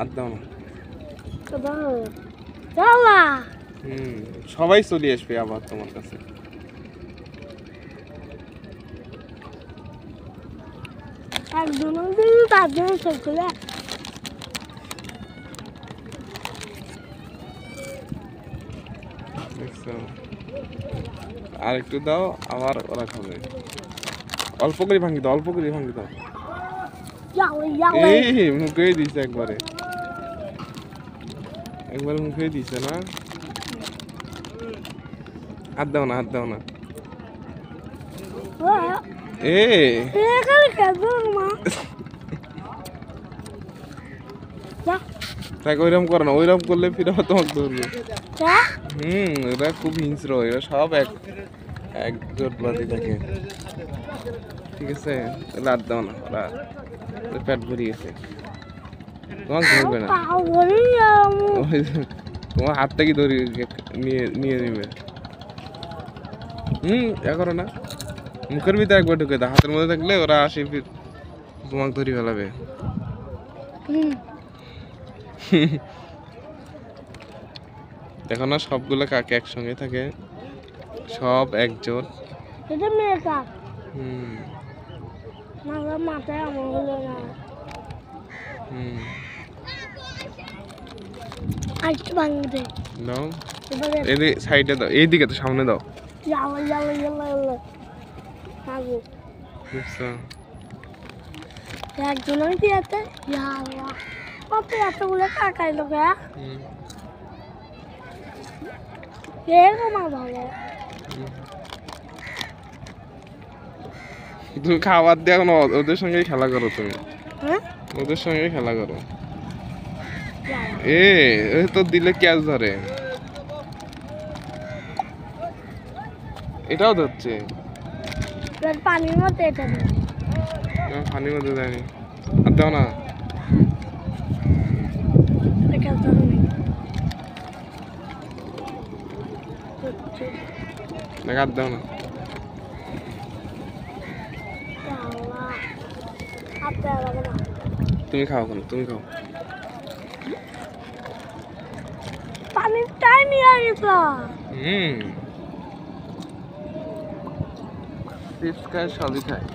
আর দাও না। সবাই চলে আসবে আবার তোমার কাছে। আর একটু দাও, আবার ওরা খাবে। অল্প করে ভাঙি দাও, অল্প করে ভাঙি দাও। এই মুখে দিছে একবারে, একবারে মুখে দিছে না। হাত দাও না, হাত দাও না। তাকে ওইরকম করো না, ওইরকম করলে ফিরে তোমাকে ধরবে। এরা খুব হিংস্র, এরা সব এক জোটবাদী থাকে। ঠিক আছে, রাত দাও না, ওরা পেট ভরিয়েছে, তোমাকে ধরবে না। তোমার হাত থেকে ধরি নিয়ে নিবে। এ করো না, মুখের ভিতরে একবার ঢুকে দাও। হাতের মধ্যে থাকলে ওরা আসে তোমাকে ধরি ফেলাবে। দেখো না, সবগুলো কাকে একসঙ্গে থাকে, সব একজোট। দাও, সাইডে দাও, এইদিকে তো সামনে দাও। একজনের কি আছে কত এতগুলো কাকাই লোক ভালো। তুমি খাবার দিয়ে এখন ওদের সঙ্গে খেলা করো, তুমি ওদের সঙ্গে খেলা করো। এ তো দিলে ক্যাচ ধরে, এটাও ধরছে পানির মধ্যে। এটা পানির মধ্যে দেয়নি, আর দাও না। হাত দাও না। তুমি খাও, তুমি খাও। পানির টাইম নিয়ে গেছ। ফিশ খায়, সবই খায়।